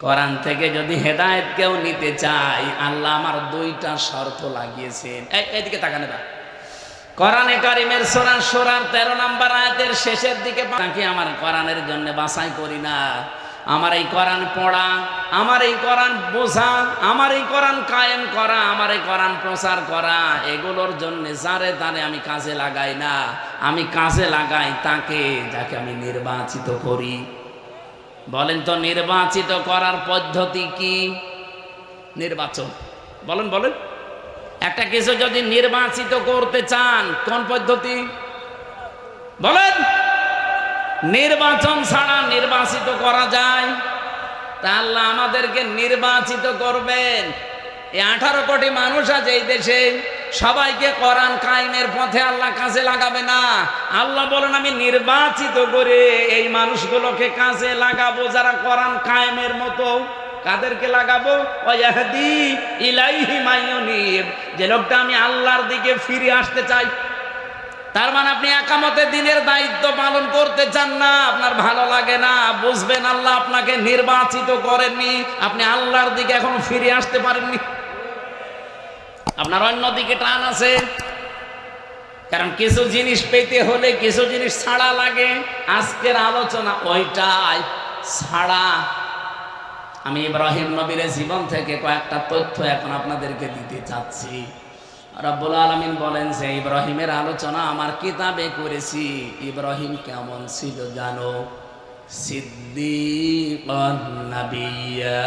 কোরআন থেকে যদি হেদায়েত কেউ নিতে চায়, আল্লাহ আমার দুইটা শর্ত লাগিয়েছেন। এইদিকে তাকানে না, কোরআনে কারিমের সূরা সূরার 13 নম্বর আয়াতের শেষের দিকে, নাকি আমার কোরআনের জন্য বাছাই করি না, আমার এই কোরআন পড়া, আমার এই কোরআন বোঝা, আমার এই কোরআন কায়েম করা, আমার এই কোরআন প্রচার করা, এগুলোর জন্য যারে তারে আমি কাজে লাগাই না, আমি কাজে লাগাই তাকে যাকে আমি নির্বাচিত করি। বলেন তো নির্বাচিত করার পদ্ধতি কি? নির্বাচন। বলেন বলেন, একটা কিছু যদি নির্বাচিত করতে চান কোন পদ্ধতি বলেন? নির্বাচন ছাড়া নির্বাচিত করা যায়? তা আল্লাহ আমাদেরকে নির্বাচিত করবেন। এই 18 কোটি মানুষ আছে এই দেশে, সবাইকে কোরআন কায়েমের পথে আল্লাহ কাজে লাগাবে না। আল্লাহ বলেন আমি নির্বাচিত করে এই মানুষগুলোকে কাজে লাগাবো যারা কোরআন কায়েমের মতো। কাদেরকে লাগাবো? ওয়াহদি ইলাইহি মাইয়ুনিব, যে লোকটা আমি আল্লাহর দিকে ফিরে আসতে চাই। তার মানে আপনি একামতে দিনের দায়িত্ব পালন করতে চান না, আপনার ভালো লাগে না, বুঝবেন আল্লাহ আপনাকে নির্বাচিত করেননি, আপনি আল্লাহর দিকে এখনো ফিরে আসতে পারেননি, আপনার অন্যদিকে টান আছে। কারণ কিছু জিনিস পেতে হলে কিছু জিনিস ছাড়া লাগে। আজকের আলোচনা ওইটাই ছাড়া। আমি ইব্রাহিম নবীর জীবন থেকে কয়েকটা তথ্য এখন আপনাদেরকে দিতে চাচ্ছি। রব্বুল আলামিন বলেন যে ইব্রাহিমের আলোচনা আমার কিতাবে করেছি। ইব্রাহিম কেমন ছিল জানো? সিদ্দিকুন নাবিয়্যা।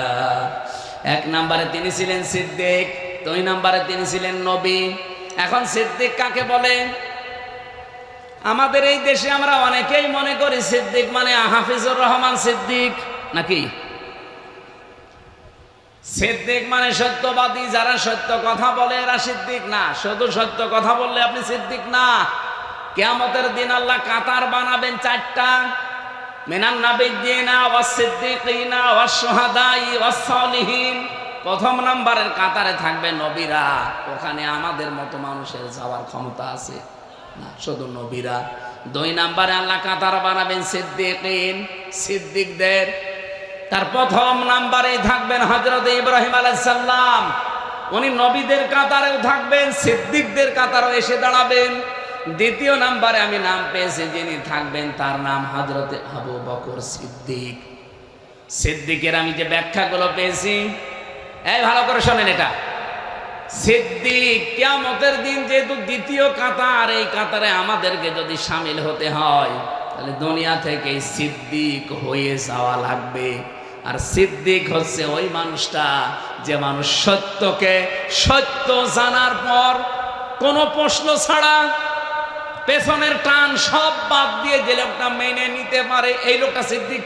1 নম্বরে তিনি ছিলেন সিদ্দিক, 2 নম্বরে তিনি ছিলেন নবী। এখন সিদ্দিক কাকে বলে? আমাদের এই দেশে আমরা অনেকেই মনে করি সিদ্দিক মানে হাফিজুর রহমান সিদ্দিক, নাকি? সিদ্দিক মানে সত্যবাদী, যারা সত্য কথা বলে এরা সিদ্দিক না। শুধু সত্য কথা বললে আপনি সিদ্দিক না। কিয়ামতের দিন আল্লাহ কাতার বানাবেন 4টা, মিনান নাবিয়্যিনা ওয়াস সিদ্দিকিনা ওয়াস শুহাদাই ওয়াস সালিহিন। 1 নম্বরের কাতারে থাকবে নবীরা। ওখানে আমাদের মতো মানুষের যাওয়ার ক্ষমতা আছে না, শুধু নবীরা। 2 নম্বরে আল্লাহ কাতার বানাবেন সিদ্দিকিন, সিদ্দিকদের। তার 1ম নম্বরেই থাকবেন হযরত ইব্রাহিম আলাইহিস সালাম। উনি নবীদের কাতারেও থাকবেন, সিদ্দিকদের কাতারও এসে দাঁড়াবেন। 2য় নম্বরে আমি নাম পেয়েছি যিনি থাকবেন, তার নাম হযরত আবু বকর সিদ্দিক। সিদ্দিকের আমি যে ব্যাখ্যাগুলো পেয়েছি, এই ভালো করে শোনেন, এটা সিদ্দিক কিয়ামতের দিন যেহেতু 2য় কাতার, এই কাতারে আমাদেরকে যদি শামিল হতে হয় তাহলে দুনিয়া থেকে সিদ্দিক হয়ে যাওয়া লাগবে। আর সিদ্দিক হচ্ছে ওই মানুষটা যে মানুষ সত্যকে সত্য জানার পর কোনো প্রশ্ন ছাড়া পেছনের টান সব বাদ দিয়ে যে লোকটা মেনে নিতে পারে, এই লোকটা সিদ্দিক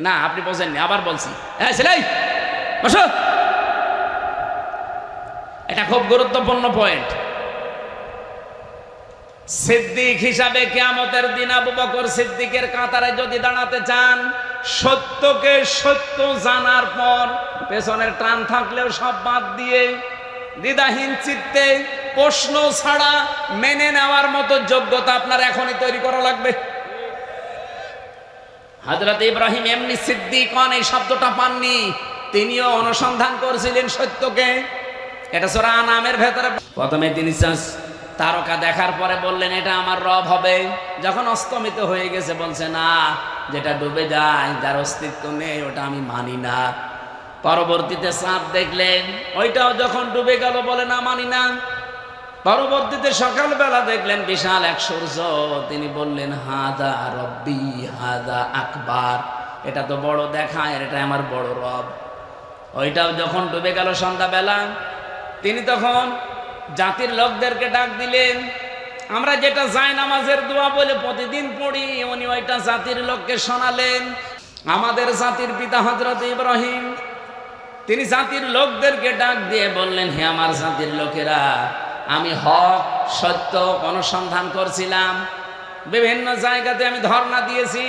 না। আপনি বোঝেননি, আবার বলছি, বসো, এটা খুব গুরুত্বপূর্ণ পয়েন্ট। সিদ্দিক হিসাবে কিয়ামতের দিন আবু বকর সিদ্দিকের কাতারে যদি দাঁড়াতে চান, সত্যকে সত্য জানার পর পেছনের টান থাকলেও সব বাদ দিয়ে দ্বিধাহীন চিত্তে প্রশ্ন ছাড়া মেনে নেওয়ার মতো যোগ্যতা আপনার এখনই তৈরি করা লাগবে। হযরত ইব্রাহিম এমনি সিদ্দিক এই শব্দটা পাননি, তিনিও অনুসন্ধান করেছিলেন সত্যকে। এটা সূরা আনামের ভেতরে প্রথমে তিনি তারকা দেখার পরে বললেন এটা আমার রব হবে। যখন অস্তমিত হয়ে গেছে বলছে না, যেটা ডুবে যায়, যার অস্তিত্ব নেই, ওটা আমি মানি না। পরবর্তীতে চাঁদ দেখলেন, ওইটাও যখন ডুবে গেল বলে না, মানি না। পরবর্তীতে সকালবেলা দেখলেন বিশাল এক সূর্য, তিনি বললেন হাদা রব্বি হাদা আকবার, এটা তো বড় দেখায়, এটা আমার বড় রব। ওইটাও যখন ডুবে গেল সন্ধ্যাবেলা, তিনি তখন জাতির লোকদেরকে ডাক দিলেন। আমরা যেটা জায়নামাজের দোয়া বলে প্রতিদিন পড়ি, উনি ওইটা জাতির লোককে শোনালেন। আমাদের জাতির পিতা হযরত ইব্রাহিম, তিনি জাতির লোকদেরকে ডাক দিয়ে বললেন, হে আমার জাতির লোকেরা, আমি হক সত্য অনুসন্ধান করছিলাম, বিভিন্ন জায়গাতে আমি ধর্ণা দিয়েছি,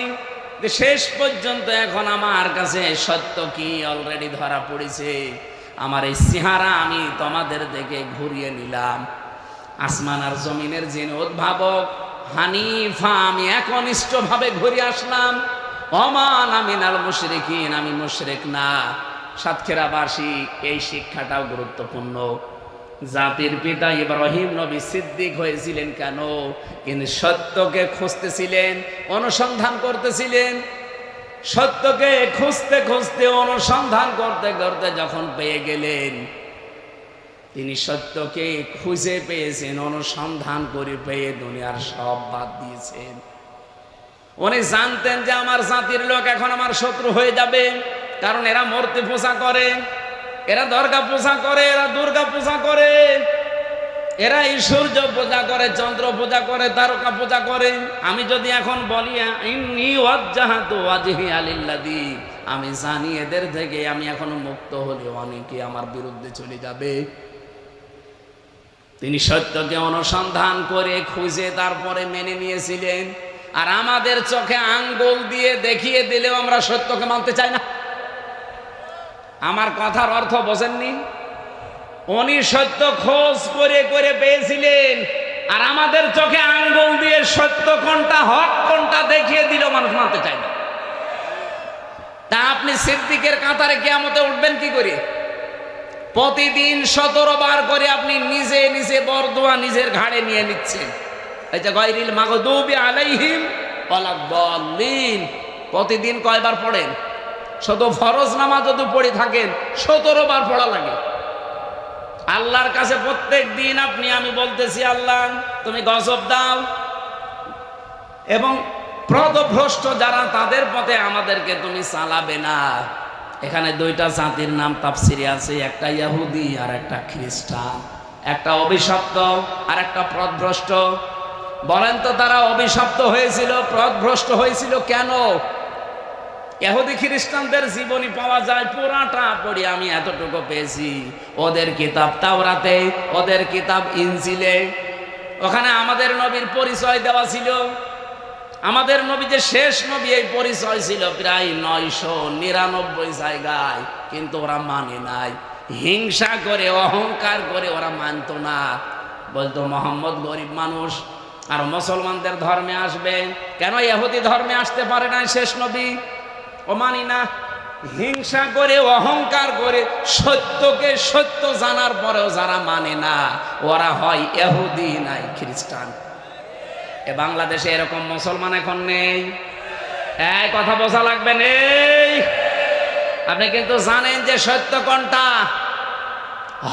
শেষ পর্যন্ত এখন আমার কাছে সত্য কি অলরেডি ধরা পড়েছে। আমার এই চেহারা আমি তোমাদের দিকে ঘুরিয়ে নিলাম। আসমান আর জমিনের যিনি উদ্ভাবক হানিফা, আমি একনিষ্ঠভাবে ঘুরে আসলাম। ওমান আমিনাল মুশরিকিন, আমি মুশরিক না। সাতক্ষীরাবাসী এই শিক্ষাটাও গুরুত্বপূর্ণ। জাতির পিতা ইব্রাহিম নবী সিদ্দিক হয়েছিলেন কেন? কিন্তু সত্যকে খুঁজতেছিলেন, অনুসন্ধান করতেছিলেন। সত্যকে খুঁজতে খুঁজতে, অনুসন্ধান করতে করতে যখন পেয়ে গেলেন, তিনি সত্যকে খুঁজে পেয়েছেন, অনুসন্ধান করে পেয়ে দুনিয়ার সব বাদ দিয়েছেন। উনি জানতেন যে আমার জাতির লোক এখন আমার শত্রু হয়ে যাবে, কারণ এরা মূর্তি পূজা করে, এরা দরগা পূজা করে, এরা দুর্গা পূজা করে, এরা এই সূর্য পূজা করে, চন্দ্র পূজা করে, তারকা পূজা করে। আমি যদি এখন বলি ইন্নী ওয়াজ্জাহাতু ওয়াজহিয়া লিল্লাযী, আমি জানি এদের থেকে আমি এখনো মুক্ত হলে অনেকে আমার বিরুদ্ধে চলে যাবে। তিনি সত্যকে অনুসন্ধান করে খুঁজে তারপরে মেনে নিয়েছিলেন। আর আমাদের চোখে আঙ্গুল দিয়ে দেখিয়ে দিলেও আমরা সত্যকে মানতে চাই না। আমার কথার অর্থ বোঝেননি? উনি সত্য খোঁজ করে করে পেয়েছিলেন, আর আমাদের চোখে আঙ্গুল দিয়ে সত্য কোনটা, হক কোনটা দেখিয়ে দিলেও মানুষ মানতে চায় না। তা আপনি সিদ্দিকের কাতারে কিয়ামতে উঠবেন কি করে? প্রতিদিন 17 বার করে আপনি নিজে নিজে বরদোয়া নিজের ঘাড়ে নিয়ে নিচ্ছেন। এই যে গায়রিল মাগদুবি আলাইহিম ওয়ালাদ-দাল্লিন, প্রতিদিন কয়বার পড়েন? শুধু ফরজ নামাজ যদি পড়ে থাকেন 17 বার পড়া লাগে। আল্লাহর কাছে প্রত্যেক দিন আমি বলতেছি, আল্লাহ তুমি গজব দাও, এবং পথভ্রষ্ট যারা তাদের পথে আমাদেরকে তুমি চালাবে না। এখানে দুইটা জাতির নাম তাফসিরে আছে, একটা ইহুদি আর একটা খ্রিস্টান, একটা অভিশপ্ত আর একটা পথভ্রষ্ট। বলেন তো তারা অভিশপ্ত হয়েছিল, পথভ্রষ্ট হয়েছিল কেন? ইহুদি খ্রিস্টানদের জীবনী পাওয়া যায়, পুরাটা পড়ি আমি এতটুকু পেয়েছি। ওদের কিতাব তাওরাতে, ওদের কিতাব ইনজিলে, ওখানে আমাদের নবীর পরিচয় দেওয়া ছিল। আমাদের নবী যে শেষ নবী, এই পরিচয় ছিল প্রায় 999 জায়গায়, কিন্তু ওরা মানে নাই। হিংসা করে, অহংকার করে ওরা মানতো না। বলতো মোহাম্মদ গরিব মানুষ, আর মুসলমানদের ধর্মে আসবে কেন? ইহুদি ধর্মে আসতে পারে না শেষ নবী, ও মানি না। হিংসা করে, অহংকার করে, সত্যকে সত্য জানার পরেও যারা মানে না, ওরা হয় ইহুদি নাই খ্রিস্টান। এ বাংলাদেশে এরকম মুসলমান এখন নেই। এই কথা বোঝা লাগবে। নেই। আপনি কিন্তু জানেন যে সত্য কোনটা,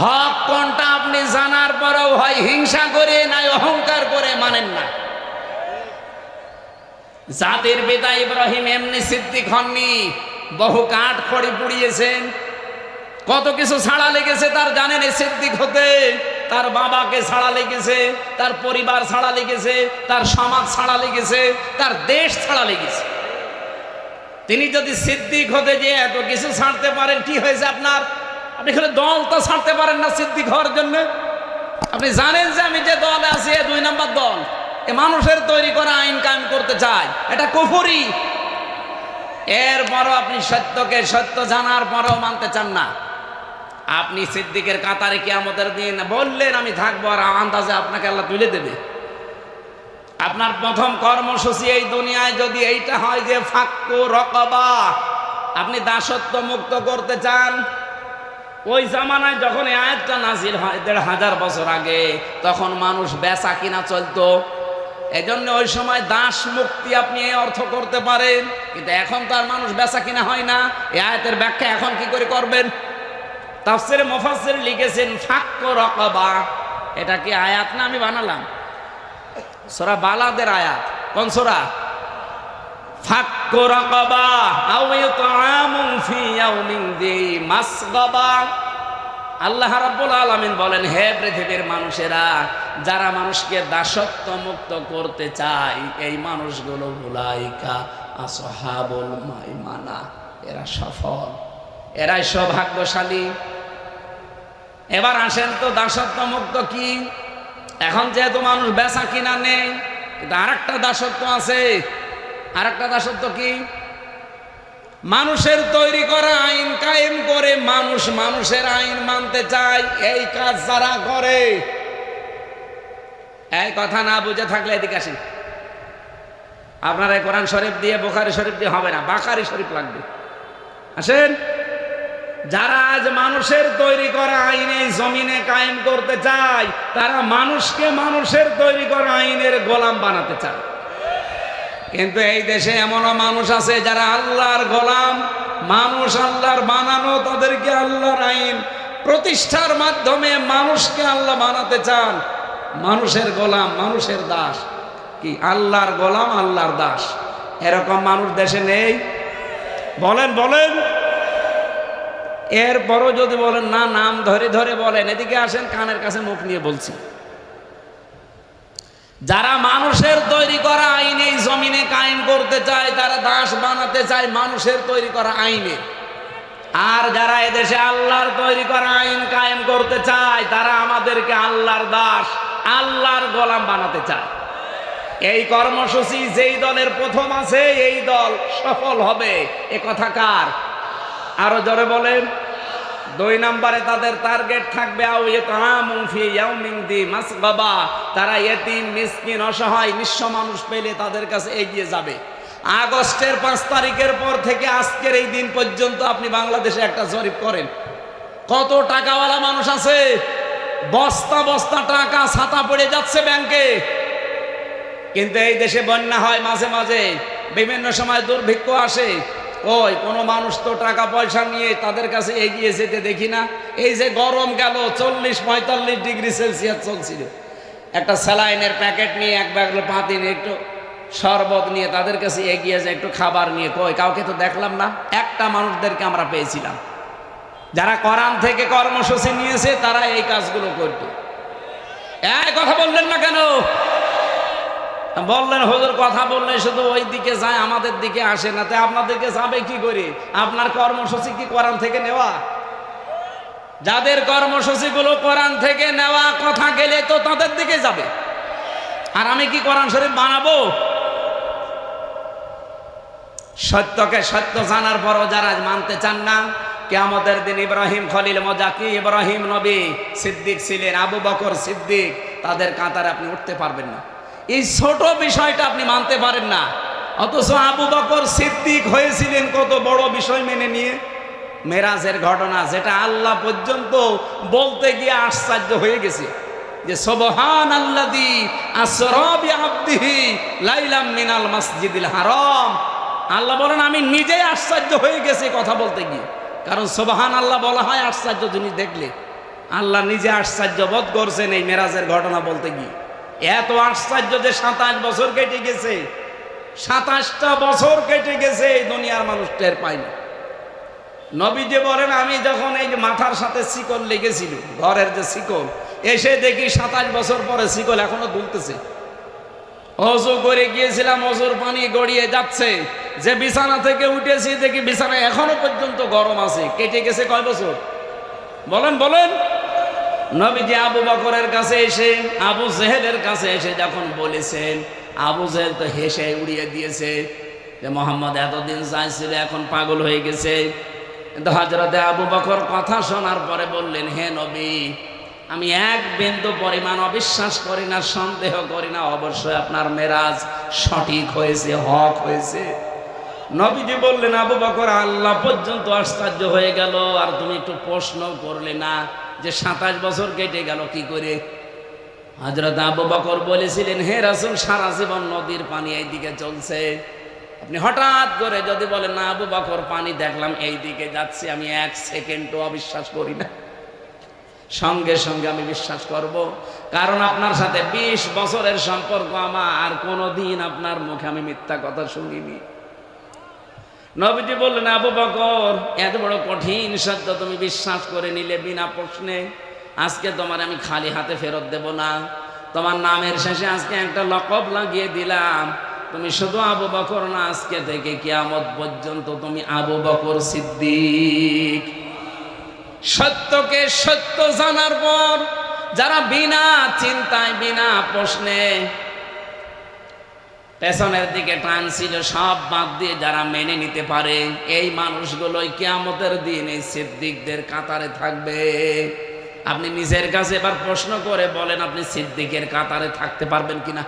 হক কোনটা, আপনি জানার পরেও হয় হিংসা করে নাই অহংকার করে মানেন না। জাতির পিতা ইব্রাহিম এমনি সিদ্দিক হননি, বহু কাঠ খড়ি পুড়িয়েছেন, কত কিছু ছাড়া লেগেছে তার, জানেন এই সিদ্দিক হতে। তার বাবাকে ছাড়া লেগেছে, তার পরিবার ছাড়া লেগেছে, তার সমাজ ছাড়া লেগেছে, তার দেশ ছাড়া লেগেছে। তিনি যদি সিদ্দিক হতে যে এত কিছু ছাড়তে পারেন, কি হয়েছে আপনার? আপনি এখানে দল তো ছাড়তে পারেন না সিদ্দিক হওয়ার জন্য। আপনি জানেন যে আমি যে দলে আছি, 2 নম্বর দল, এ মানুষের তৈরি করা আইন কায়েম করতে চায়, এটা কুফরি। এরপরও আপনি সত্যকে সত্য জানার পরেও মানতে চান না। আপনি সিদ্দিকের কাতারে কিয়ামতের দিন বললেন আমি থাকবো, আর আন্দাজে আপনাকে আল্লাহ তুলে দেবে। আপনার প্রথম কর্মসূচি এই দুনিয়ায় যদি এইটা হয় যে ফাক্কু রকাবা, আপনি দাসত্ব মুক্ত করতে চান। ওই জামানায় যখন এই আয়াতটা নাজিল হয় 1500 বছর আগে, তখন মানুষ বেচা কিনা চলতো। এজন্য ওই সময় দাস মুক্তি আপনি এই অর্থ করতে পারেন, কিন্তু এখন তো আর মানুষ বেচা কিনা হয় না। এই আয়াতের ব্যাখ্যা এখন কি করে করবেন? তাফসিরে মুফাসসির লিখেছেন ফাক্কু রাকাবা। এটা কি আয়াত না আমি বানালাম? সূরা বালাদের আয়াত। কোন সূরা? ফাক্কু রাকাবা আও ইতআমুন ফি ইয়াউমিন যী মাসগাবা। আল্লাহ রাব্বুল আলামিন বলেন, হে পৃথিবীর মানুষেরা, যারা মানুষকে দাসত্ব মুক্ত করতে চায়, এই মানুষগুলো উলাইকা আসহাবুল মাইমানা, এরা সফল, এরাই সৌভাগ্যশালী। এবার আসেন তো দাসত্ব মুক্ত কি? এখন যেহেতু মানুষ বেচা কিনা নেই, কিন্তু আরেকটা দাসত্ব আছে। আরেকটা দাসত্ব কি? মানুষের তৈরি করা আইন কায়েম করে মানুষ মানুষের আইন মানতে চায়। এই কাজ যারা করে, এই কথা না বুঝে থাকলে এদিকে আসেন। আপনার এই কোরআন শরীফ দিয়ে বুখারী শরীফ দিয়ে হবে না, বাখারি শরীফ লাগবে। আসেন, যারা আজ মানুষের তৈরি করা আইনে জমিনে কায়েম করতে চায়, তারা মানুষকে মানুষের তৈরি করা আইনের গোলাম বানাতে চায়। কিন্তু এই দেশে এমনও মানুষ আছে যারা আল্লাহর গোলাম, মানুষ আল্লাহর বানানো, তাদেরকে আল্লাহর আইন প্রতিষ্ঠার মাধ্যমে মানুষকে আল্লাহ বানাতে চান। মানুষের গোলাম, মানুষের দাস। কি আল্লাহর গোলাম, আল্লাহর দাস, এরকম মানুষ দেশে নেই? বলেন বলেন। এরপরও যদি বলেন না, নাম ধরে ধরে বলেন। এদিকে আসেন, কানের কাছে মুখ নিয়ে বলছি। যারা মানুষের তৈরি করা আইনে জমিনে কায়েম করতে চায়, তারা দাস বানাতে চায় মানুষের তৈরি করা আইনে। আর যারা এদেশে আল্লাহর তৈরি করা আইন কায়েম করতে চায়, তারা আমাদেরকে আল্লাহর দাস, আল্লাহর গোলাম বানাতে চায়। এই কর্মসূচি যেই দলের প্রথম আছে, এই দল সফল হবে, এ কথা কার? আরো জোরে বলেন। 2 নম্বরে তাদের টার্গেট থাকবে তারা এতিম, মিসকিন, অসহায়, নিঃস্ব মানুষ পেলে তাদের কাছে এগিয়ে যাবে। আগস্টের 5 তারিখের পর থেকে আজকের এই দিন পর্যন্ত আপনি বাংলাদেশে একটা জরিপ করেন, কত টাকাওয়ালা মানুষ আছে? বস্তা বস্তা টাকা ছাতা পড়ে যাচ্ছে ব্যাংকে। কিন্তু এই দেশে বন্যা হয় মাঝে মাঝে, বিভিন্ন সময় দুর্ভিক্ষ আসে, ওই কোনো মানুষ তো টাকা পয়সা নিয়ে তাদের কাছে এগিয়ে যেতে দেখি না। এই যে গরম গেল, 40-45 ডিগ্রি সেলসিয়াস চলছিল, একটা স্যালাইনের প্যাকেট নিয়ে, এক ব্যাগ পাতি নিয়ে, একটু শরবত নিয়ে তাদের কাছে এগিয়ে যায়, একটু খাবার নিয়ে, কই কাউকে তো দেখলাম না। একটা মানুষদেরকে আমরা পেয়েছিলাম, যারা কোরআন থেকে কর্মসূচি নিয়েছে, তারা এই কাজগুলো করত। এই কথা বললেন না কেন? বললেন হুজুর কথা বললে শুধু ওই দিকে যায়, আমাদের দিকে আসে না। তাই আপনাদেরকে যাবে কি করে? আপনার কর্মসূচি কি কোরআন থেকে নেওয়া? যাদের কর্মসূচিগুলো কোরআন থেকে নেওয়া, কথা গেলে তো তাদের দিকে যাবে। আর আমি কি কোরআন শরীফ বানাবো? সত্যকে সত্য জানার পরও যারা মানতে চান না, কিয়ামতের দিন ইব্রাহিম খলিল মজাকি, ইব্রাহিম নবী সিদ্দিক ছিলেন, আবু বকর সিদ্দিক, তাদের কাতারে আপনি উঠতে পারবেন না। এই ছোট বিষয়টা আপনি মানতে পারেন না, অথচ আবু বকর সিদ্দিক হয়েছিলেন কত বড় বিষয় মেনে নিয়ে। মেরাজের ঘটনা, যেটা আল্লাহ পর্যন্ত বলতে গিয়ে আশ্চর্য হয়ে গেছে, যে সুবহানাল্লাযী আসরা বিআবদিহি লাইলাম মিনাল মাসজিদিল হারাম। আল্লাহ বলেন আমি নিজেই আশ্চর্য হয়ে গেছি কথা বলতে গিয়ে। কারণ সুবহানাল্লাহ বলা হয় আশ্চর্য জিনিস দেখলে। আল্লাহ নিজে আশ্চর্য বোধ করছেন এই মেরাজের ঘটনা বলতে গিয়ে। এত আশ্চর্য যে 27 বছর কেটে গেছে, 27টা বছর কেটে গেছে, এই দুনিয়ার মানুষ টের পায়নি। নবীজি বলেন আমি যখন এই যে মাথার সাথে শিকল লেগেছিল, ঘরের যে শিকল, এসে দেখি 27 বছর পরে শিকল এখনো দুলতেছে। অজু করে গিয়েছিলাম, অজুর পানি গড়িয়ে যাচ্ছে, যে বিছানা থেকে উঠেছি দেখি বিছানা এখনো পর্যন্ত গরম আছে। কেটে গেছে কয় বছর? বলেন বলেন। নবীজি আবু বকরের কাছে এসে, আবু জেহেলের কাছে এসে যখন বলেছেন, আবু জেহেল তো হেসে উড়িয়ে দিয়েছে যে মোহাম্মদ এতদিন চাইছিল, এখন পাগল হয়ে গেছে। কিন্তু হযরতে আবু বকর কথা শোনার পরে বললেন, হে নবী, আমি এক বিন্দু পরিমাণ অবিশ্বাস করি না, সন্দেহ করি না, অবশ্যই আপনার মেরাজ সঠিক হয়েছে, হক হয়েছে। নবীজি বললেন, আবু বকর আল্লাহ পর্যন্ত আশ্চর্য হয়ে গেল, আর তুমি একটু প্রশ্ন করলে না যে 27 বছর কেটে গেল কি করে? হযরত আবু বকর বলেছিলেন, হে রাসূল, সারা জীবন নদীর পানি এইদিকে চলছে, আপনি হঠাৎ করে যদি বলেন না আবু বকর পানি দেখলাম এই দিকে যাচ্ছে, আমি 1 সেকেন্ডও অবিশ্বাস করি না, সঙ্গে সঙ্গে আমি বিশ্বাস করব। কারণ আপনার সাথে 20 বছরের সম্পর্ক আমার, আর কোনোদিন আপনার মুখে আমি মিথ্যা কথা শুনিনি। নবীজি বললেন, আবু বকর, এত বড় কঠিন সত্য তুমি বিশ্বাস করে নিলে বিনা প্রশ্নে, আজকে তোমার আমি খালি হাতে ফেরত দেব না। তোমার নামের শেষে আজকে একটা লকব লাগিয়ে দিলাম, তুমি শুধু আবু বকর না, আজকে থেকে কিয়ামত পর্যন্ত তুমি আবু বকর সিদ্দিক। সত্যকে সত্য জানার পর যারা বিনা চিন্তায়, বিনা প্রশ্নে পেছনের দিকে টানছিল, সব বাদ দিয়ে যারা মেনে নিতে পারে, এই মানুষগুলোই কিয়ামতের দিন এই সিদ্দিকদের কাতারে থাকবে। আপনি নিজের কাছে এবার প্রশ্ন করে বলেন, আপনি সিদ্দিকের কাতারে থাকতে পারবেন কিনা?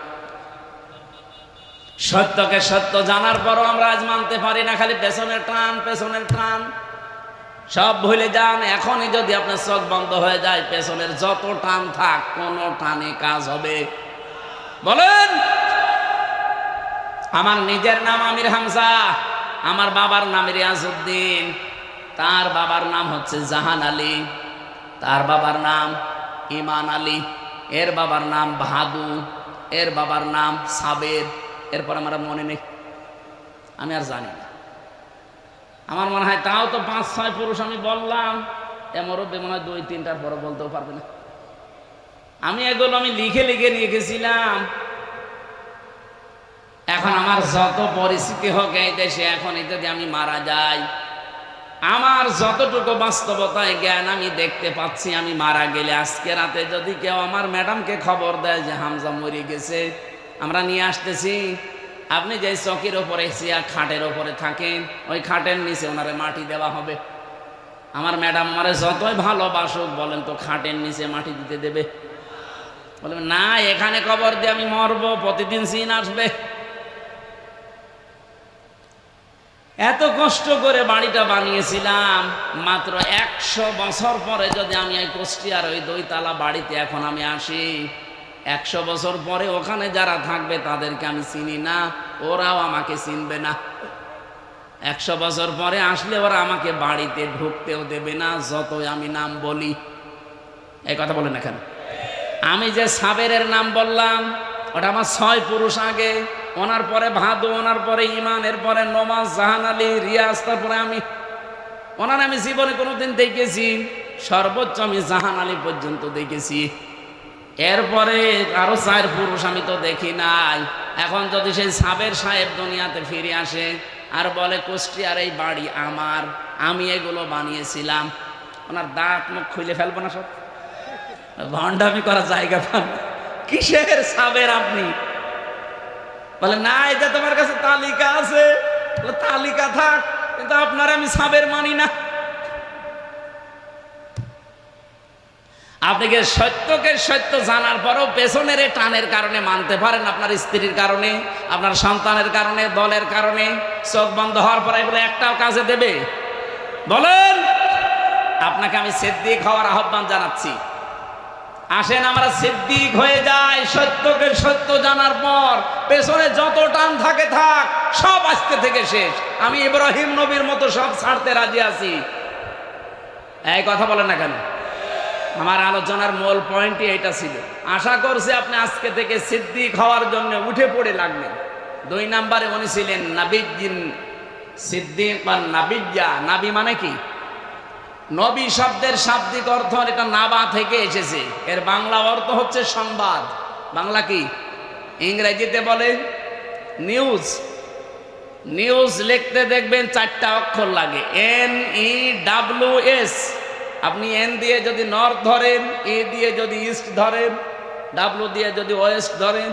সত্যকে সত্য জানার পরও আমরা আজ মানতে পারি না, খালি পেছনের টান পেছনের টান। সব ভুলে যান। এখনই যদি আপনার চোখ বন্ধ হয়ে যায়, পেছনের যত টান থাক, কোনো টানে কাজ হবে? বলেন। আমার নিজের নাম আমির হামজা, আমার বাবার নাম রিয়াজউদ্দিন, তার বাবার নাম হচ্ছে জাহান আলী, তার বাবার নাম ইমান আলী, এর বাবার নাম বাহাদু, এর বাবার নাম সাবের। এরপর আমার মনে নেই, আমি আর জানি না। আমার মনে হয় তাও তো 5-6 পুরুষ আমি বললাম, মুরব্বি মনে হয় 2-3টার পরে বলতেও পারবে না। আমি এগুলো আমি লিখে লিখে নিয়ে গেছিলাম। এখন আমার যত পরিস্থিতি হোক এই দেশে, এখন যদি আমি মারা যাই, আমার যতটুকু বাস্তবতায় জ্ঞান আমি দেখতে পাচ্ছি, আমি মারা গেলে আজকে রাতে যদি কেউ আমার ম্যাডামকে খবর দেয় যে হামজা মরে গেছে, আমরা নিয়ে আসতেছি, আপনি যে চকির ওপরে খাটের ওপরে থাকেন, ওই খাটের নিচে ওনারে মাটি দেওয়া হবে। আমার ম্যাডাম আমারে যতই ভালোবাসুক, বলেন তো খাটের নিচে মাটি দিতে দেবে? বলবেন না, এখানে কবর দিয়ে আমি মরবো, প্রতিদিন সিন আসবে। এত কষ্ট করে বাড়িটা বানিয়েছিলাম, মাত্র 100 বছর পরে যদি আমি এই কুষ্টিয়ার ওই 2 তলা বাড়িতে এখন আমি আসি, 100 বছর পরে ওখানে যারা থাকবে তাদেরকে আমি চিনি না, ওরাও আমাকে চিনবে না। 100 বছর পরে আসলে ওরা আমাকে বাড়িতে ঢুকতেও দেবে না, যতই আমি নাম বলি। এই কথা বলেন না কেন? আমি যে সাবেরের নাম বললাম, ওটা আমার 6 পুরুষ আগে, ওনার পরে ভাদু, ওনার পরে ইমান, এর পরে নমাজ, জাহান আলী, রিয়াজ, তারপরে আমি। ওনার আমি জীবনে কোনোদিন দেখেছি, সর্বোচ্চ আমি জাহান আলী পর্যন্ত দেখেছি। এরপরে আরো 4 পুরুষ আমি তো দেখি নাই। এখন যদি সেই সাবের সাহেব দুনিয়াতে ফিরে আসে আর বলে কুষ্টিয়ার এই বাড়ি আমার, আমি এগুলো বানিয়েছিলাম, ওনার দাঁত মুখ খুলে ফেলবো না সব? ভণ্ডামি করার জায়গা পান? কিসের সাবের আপনি? বলে না, এই যে তোমার কাছে তালিকা আছে, তালিকা থাক, কিন্তু আপনার আমি সাবের মানি না। আপনি কি সত্যকে সত্য জানার পরও পেছনের টানের কারণে মানতে পারেন? আপনার স্ত্রীর কারণে, আপনার সন্তানের কারণে, দলের কারণে চোখ বন্ধ হওয়ার পর এগুলো একটাও কাজে দেবে? বলেন। আপনাকে আমি সিদ্দিক হওয়ার আহ্বান জানাচ্ছি। আসেন আমরা সিদ্দিক হয়ে যাই, সত্যকে সত্য জানার পর পেছনে যত টান থাকে থাক, সব আজকে থেকে শেষ। আমি ইব্রাহিম নবীর মতো সব ছাড়তে রাজি আছি। এই কথা বলেন না কেন? আমার আলোচনার মূল পয়েন্টই এটা ছিল। আশা করছি আপনি আজকে থেকে সিদ্দিক হওয়ার জন্য উঠে পড়ে লাগলেন। 2 নম্বরে উনি ছিলেন নাবিয়্যিন সিদ্দিক বা নাবিয়্যা। নাবি মানে কি? নবী শব্দের শাব্দিক অর্থ এটা নাবা থেকে এসেছে, এর বাংলা অর্থ হচ্ছে সংবাদ। বাংলা কি? ইংরেজিতে বলে নিউজ। নিউজ লিখতে দেখবেন 4টা অক্ষর লাগে, NEWS। আপনি এন দিয়ে যদি নর্থ ধরেন, এ দিয়ে যদি ইস্ট ধরেন, ডাব্লু দিয়ে যদি ওয়েস্ট ধরেন,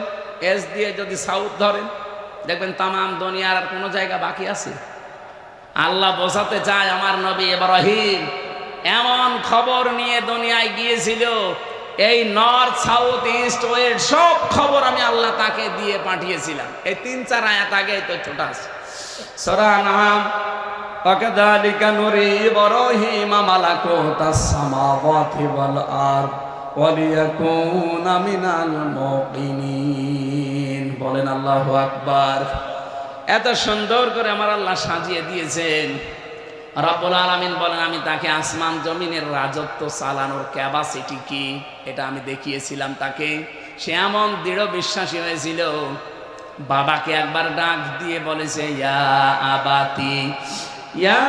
এস দিয়ে যদি সাউথ ধরেন, দেখবেন তামাম দুনিয়ার আর কোনো জায়গা বাকি আছে? আল্লাহ বোঝাতে চায় আমার নবী ইব্রাহিম এমন খবর নিয়ে দুনিয়ায় গিয়েছিল, এই নর্থ সাউথ ইস্ট ওয়েস্ট সব খবর আমি আল্লাহ তাকে দিয়ে পাঠিয়েছিলাম। এই 3-4 আয়াত আগে এই তথ্যটা আছে। সূরা নাম, ওয়াকাযালিকা নুরি ইব্রাহিমা মালাকুতাস সামাওয়াতি ওয়াল আরদ ওয়া লিয়াকুনা মিনাল মুকিনিন। বলেন আল্লাহু আকবার। এত সুন্দর করে আমার আল্লাহ সাজিয়ে দিয়েছেন। রব্বুল আলামিন বলেন আমি তাকে আসমান জমিনের রাজত্ব চালানোর ক্যাপাসিটি কি এটা আমি দেখিয়েছিলাম তাকে। সে এমন দৃঢ় বিশ্বাসী হয়েছিল, বাবাকে একবার ডাক দিয়ে বলেছে ইয়া আবাতি ইয়া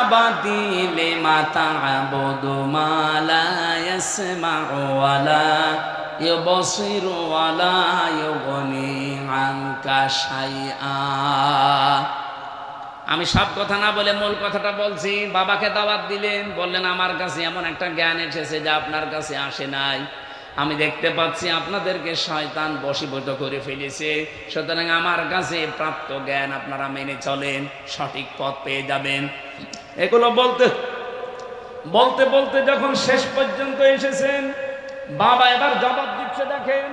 আবাতি লিমা তা'বুদু মা লা ইয়াসমা'ু ওয়া লা ইউবসিরু ওয়া লা ইউগনি আনকা শাইআ। আমি সব কথা না বলে মূল কথাটা বলছি। বাবাকে দাওয়াত দিলেন, বললেন আমার কাছে এমন একটা জ্ঞান এসেছে যা আপনার কাছে আসে নাই। আমি দেখতে পাচ্ছি আপনাদেরকে শয়তান বশীভূত করে ফেলেছে, সুতরাং আমার কাছে প্রাপ্ত জ্ঞান আপনারা মেনে চলেন, সঠিক পথ পেয়ে যাবেন। এগুলো বলতে বলতে বলতে যখন শেষ পর্যন্ত এসেছেন, বাবা এবার জবাব দিচ্ছে। দেখেন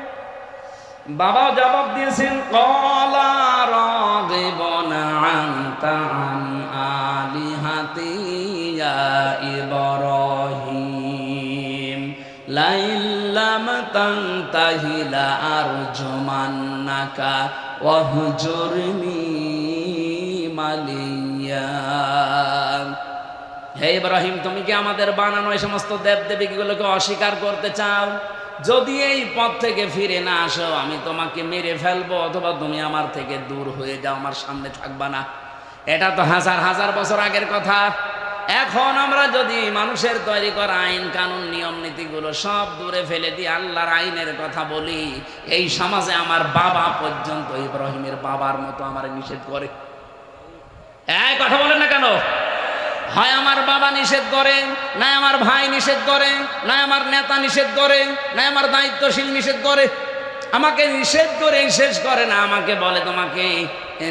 বাবাও জবাব দিয়েছেন, ক্বালা রাগিবুন আনতা আন আলিহাতি ইয়া ইব্রাহিম লাইন লাম তানতাহি লা আরজুমান্নাকা ওয়াহজুরনি মালিয়া। হে ইব্রাহিম, তুমি কি আমাদের বানানো এই সমস্ত দেবদেবীগুলোকে অস্বীকার করতে চাও? যদি এই পথ থেকে ফিরে না আসো, আমি তোমাকে মেরে ফেলবো, অথবা তুমি আমার থেকে দূর হয়ে যাও, আমার সামনে থাকবা না। এটা তো হাজার হাজার বছর আগের কথা। এখন আমরা যদি মানুষের তৈরি করা আইন কানুন নিয়ম নীতিগুলো সব দূরে ফেলে দিয়ে আল্লাহর আইনের কথা বলি, এই সমাজে আমার বাবা পর্যন্ত ইব্রাহিমের বাবার মতো আমার নিষেধ করে। এই কথা বলেন না কেন? হয় আমার বাবা নিষেধ করে, না আমার ভাই নিষেধ করে, না আমার নেতা নিষেধ করে, না আমার দায়িত্বশীল নিষেধ করে। আমাকে নিষেধ করে শেষ করে না, আমাকে বলে তোমাকে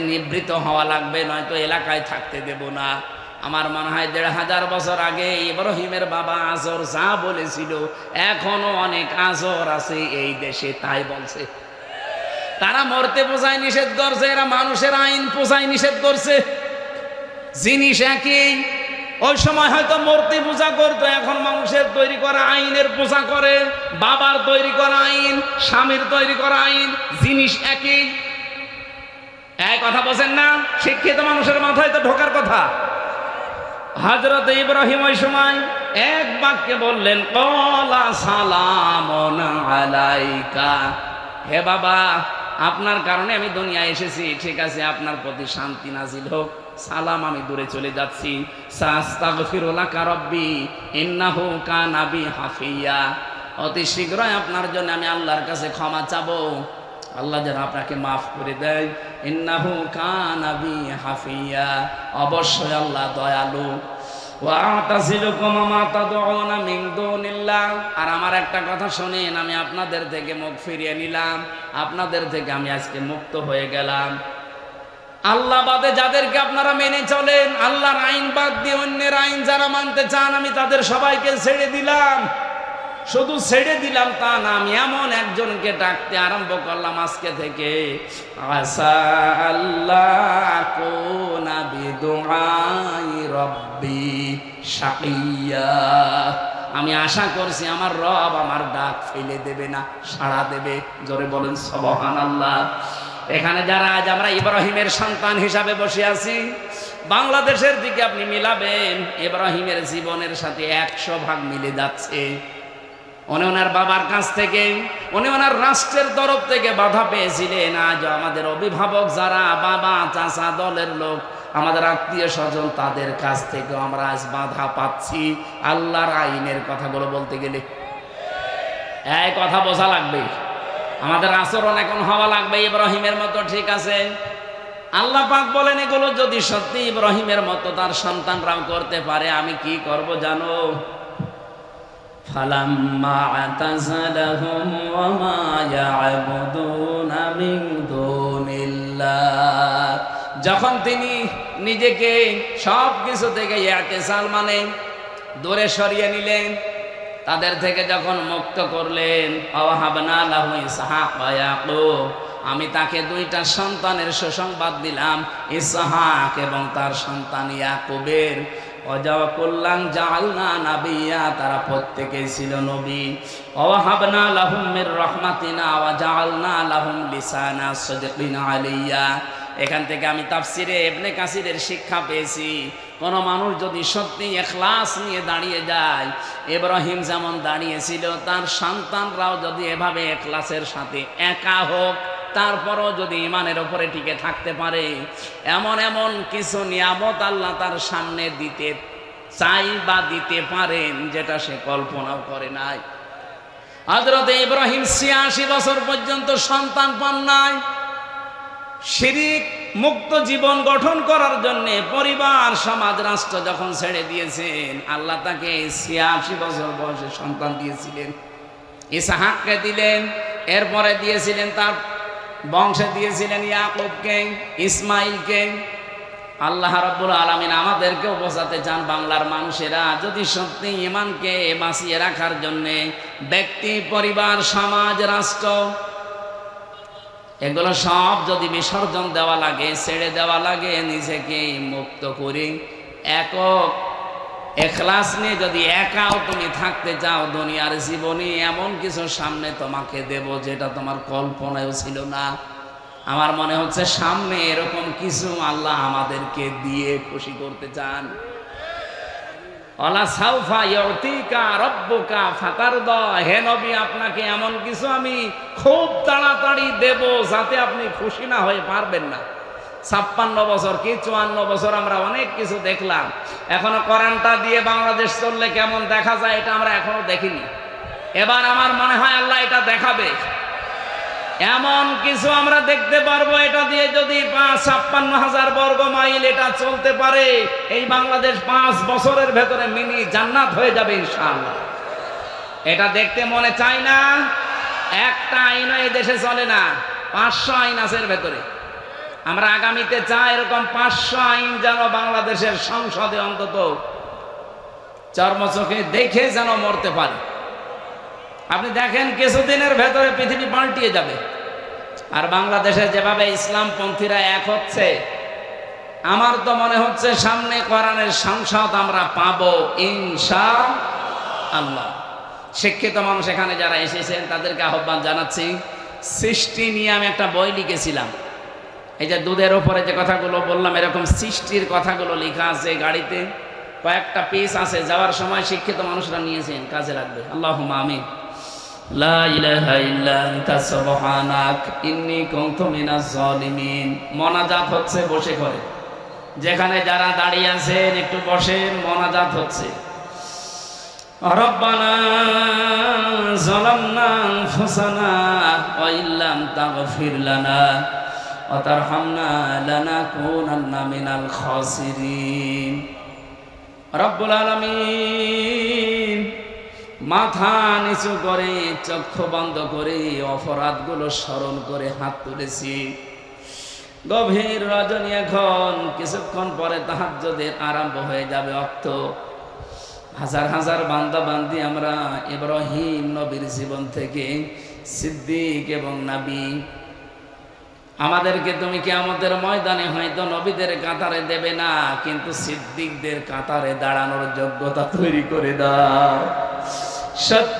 নিবৃত হওয়া লাগবে, নয়তো এলাকায় থাকতে দেব না। আমার মনে হয় ১৫০০ বছর আগে ইব্রাহিমের বাবা আজর যা বলেছিল, এখনো অনেক আজর আছে এই দেশে, তাই বলছে। তারা মরতে পোষায় নিষেধ করছে, এরা মানুষের আইন পোষায় নিষেধ করছে। জিনিস একই। ওই সময় হয়তো মূর্তি পূজা করতো, এখন মানুষের তৈরি করা আইনের পূজা করে। বাবার তৈরি করা আইন, স্বামীর তৈরি করা আইন, জিনিস একই। এক কথা বলছেন না? শিক্ষিত মানুষের মাথায় তো ঢোকার কথা। হযরত ইব্রাহিম ওই সময় এক বাক্যে বললেন, ক্বালা সালামুন আলাইকা। হে বাবা, আপনার কারণে আমি দুনিয়ায় এসেছি, ঠিক আছে, আপনার প্রতি শান্তি নাজিল হোক। সালাম, আমি দূরে চলে যাচ্ছি। সাস্তাগফিরু লাকা রাব্বি ইন্নাহু কানা বি হাফিয়া। অতি শীঘ্রই আপনার জন্য আমি আল্লাহর কাছে ক্ষমা চাবো, আল্লাহ যেন আপনাকে মাফ করে দেয়। ইন্নাহু কানা বি হাফিয়া, অবশ্যই আল্লাহ দয়ালু। ওয়া আতাযিলুকুম মা তাদউনা মিন দুনিল্লাহ। আর আমার একটা কথা শুনেন, আমি আপনাদের থেকে মুখ ফিরিয়ে নিলাম, আপনাদের থেকে আমি আজকে মুক্ত হয়ে গেলাম। আল্লাহ বাদে যাদেরকে আপনারা মেনে চলেন, আল্লাহর আইন বাদ দিয়ে অন্যের আইন যারা মানতে চান, আমি তাদের সবাইকে ছেড়ে দিলাম। শুধু ছেড়ে দিলাম তা না, আমি এমন একজনকে ডাকতে আরম্ভ করলাম আজকে থেকে, আসা আল্লাহ কুনা বিদুআই রাব্বি শাকিয়া। আমি আশা করছি আমার রব আমার ডাক ফেলে দেবে না, সাড়া দেবে। জোরে বলেন সুবহানাল্লাহ। এখানে যারা আজ আমরা ইব্রাহিমের সন্তান হিসাবে বসে আছি, বাংলাদেশের দিকে আপনি মিলাবেন, ইব্রাহিমের জীবনের সাথে 100 ভাগ মিলে যাচ্ছে। উনি ওনার বাবার কাছ থেকে, উনি ওনার রাষ্ট্রের তরফ থেকে বাধা পেয়েছিলেন। আজ আমাদের অভিভাবক যারা, বাবা চাচা দলের লোক, আমাদের আত্মীয় স্বজন, তাদের কাছ থেকে আমরা আজ বাধা পাচ্ছি আল্লাহর আইনের কথাগুলো বলতে গেলে। এই কথা বোঝা লাগবে, আমাদের আচরণ এখন হওয়া লাগবে ইব্রাহিমের মতো। ঠিক আছে, আল্লাহ পাক বলেন এগুলো যদি সত্যি ইব্রাহিমের মতো তার সন্তানরাও করতে পারে, আমি কি করব জানো? ফালাম্মা আতাযালাহুম ওয়া মা ইয়া'বুদুনা মিন দুনিল্লাহ। যখন তিনি নিজেকে সব কিছু থেকে ইতিসাল মানে দূরে সরিয়ে নিলেন, তাদের থেকে যখন মুক্ত করলেন, ওয়াহাবনা লাহু ইসহাক ওয়া ইয়াকুব, আমি তাকে 2টা সন্তানের সুসংবাদ দিলাম, ইসহাক এবং তার সন্তান ইয়াকুবের। ওয়াজাকুল্লান জাআলনা নাবিয়্যা, তারা প্রত্যেকেই ছিল নবী। ওয়াহাবনা লাহুম মির রাহমাতিনা ওয়া জাআলনা লাহুম লিসানা সিদকিন আলিয়্যা। এখান থেকে আমি তাফসিরে ইবনে কাসিরের শিক্ষা পেয়েছি, কোন মানুষ যদি সত্যি ইখলাস নিয়ে দাঁড়িয়ে যায়, ইব্রাহিম যেমন দাঁড়িয়েছিল, তার সন্তানরাও যদি এভাবে ইখলাসের সাথে একা হোক, তারপরও যদি ইমানের উপরে টিকে থাকতে পারে, এমন এমন কিছু নিয়ামত আল্লাহ তার সামনে দিতে চাই বা দিতে পারেন যেটা সে কল্পনাও করে নাই। হযরত ইব্রাহিম ৮৬ বছর পর্যন্ত সন্তান পান নাই। শিরিক মুক্ত জীবন গঠন করার জন্য পরিবার সমাজ রাষ্ট্র যখন ছেড়ে দিয়েছেন, আল্লাহ তাকে ৮৬ বছর বয়সে সন্তান দিয়েছিলেন। ইসহাককে দিলেন, এরপরে দিয়েছিলেন তার বংশে দিয়েছিলেন ইয়াকুবকে, ইসমাইলকে। আল্লাহ রাব্বুল আলামিন আমাদেরকেও বোঝাতে চান, বাংলার মানুষেরা যদি সত্যি ঈমানকে বাঁচিয়ে রাখার জন্য ব্যক্তি, পরিবার, সমাজ, রাষ্ট্র এগুলো সব যদি বিসর্জন দেওয়া লাগে, ছেড়ে দেওয়া লাগে, নিজেকে মুক্ত করে একক ইখলাস নিয়ে যদি একাও তুমি থাকতে চাও দুনিয়ার জীবনে, এমন কিছু সামনে তোমাকে দেব যেটা তোমার কল্পনায়ও ছিল না। আমার মনে হচ্ছে সামনে এরকম কিছু আল্লাহ আমাদেরকে দিয়ে খুশি করতে চান। ওয়ালা সাউফা ইউতিকা রাব্বুকা ফাতারদা, হে নবী আপনাকে এমন কিছু আমি খুব তাড়াতাড়ি দেব যাতে আপনি খুশি না হয়ে পারবেন না। 56 বছর কি 54 বছর আমরা অনেক কিছু দেখলাম, এখনো কোরআনটা দিয়ে বাংলাদেশ চললে কেমন দেখা যায় এটা আমরা এখনো দেখিনি। এবার আমার মনে হয় আল্লাহ এটা দেখাবে, এমন কিছু আমরা দেখতে পারবো এটা দিয়ে যদি 56,000 বর্গ মাইল এটা চলতে পারে, এই বাংলাদেশ 5 বছরের ভেতরে মিনি জান্নাত হয়ে যাবে ইনশাআল্লাহ। এটা দেখতে মনে চায় না? একটা আইনও এই দেশে চলে না, 500 আইন আছে এর ভেতরে। আমরা আগামীতে চাই এরকম 500 আইন যেন বাংলাদেশের সংসদে অন্তত চর্মচোখে দেখে যেন মরতে পারে। আপনি দেখেন কিছুদিনের ভেতরে পৃথিবী পাল্টিয়ে যাবে। আর বাংলাদেশে যেভাবে ইসলামপন্থীরা এক হচ্ছে, আমার তো মনে হচ্ছে সামনে কোরআনের সংসদ আমরা পাবো ইনশাআল্লাহ। শিক্ষিত মানুষ এখানে যারা এসেছেন তাদেরকে আহ্বান জানাচ্ছি, সৃষ্টি নিয়ে আমি একটা বই লিখেছিলাম। এই যে দুধের উপরে যে কথাগুলো বললাম, এরকম সৃষ্টির কথাগুলো লেখা আছে গাড়িতে, কয়েকটা পিস আছে, যাওয়ার সময় শিক্ষিত মানুষরা নিয়েছেন, কাজে লাগবে। আল্লাহুম্মা আমিন। লা ইলাহা ইল্লা আনতা সুবহানাক ইন্নী কুনতু মিনাজ জালিমিন। মোনাজাত হচ্ছে বসে করে, যেখানে যারা দাঁড়িয়ে আছেন একটু বসেন, মোনাজাত হচ্ছে। রব্বানা যালামনা আনফুসানা ওয়া ইল্লাম তাগফির লানা ওয়া তারহামনা লানাকুনান্না মিনাল খাসিরিন। রব্বুল আলামিন, মাথা নিচু করে চক্ষু বন্ধ করে অপরাধগুলো স্মরণ করে হাত তুলেছি। গভীর রজনী, এখন কিছুক্ষণ পরে তাহাজ্জুদের আরম্ভ হয়ে যাবে অক্ত। হাজার হাজার বান্দা বান্দি আমরা ইব্রাহিম নবীর জীবন থেকে সিদ্দিক এবং নবী, আমাদেরকে তুমি কিয়ামতের ময়দানে হয়তো নবীদের কাতারে দেবে না, কিন্তু সিদ্দিকদের কাতারে দাঁড়ানোর যোগ্যতা তৈরি করে দাও। সত্য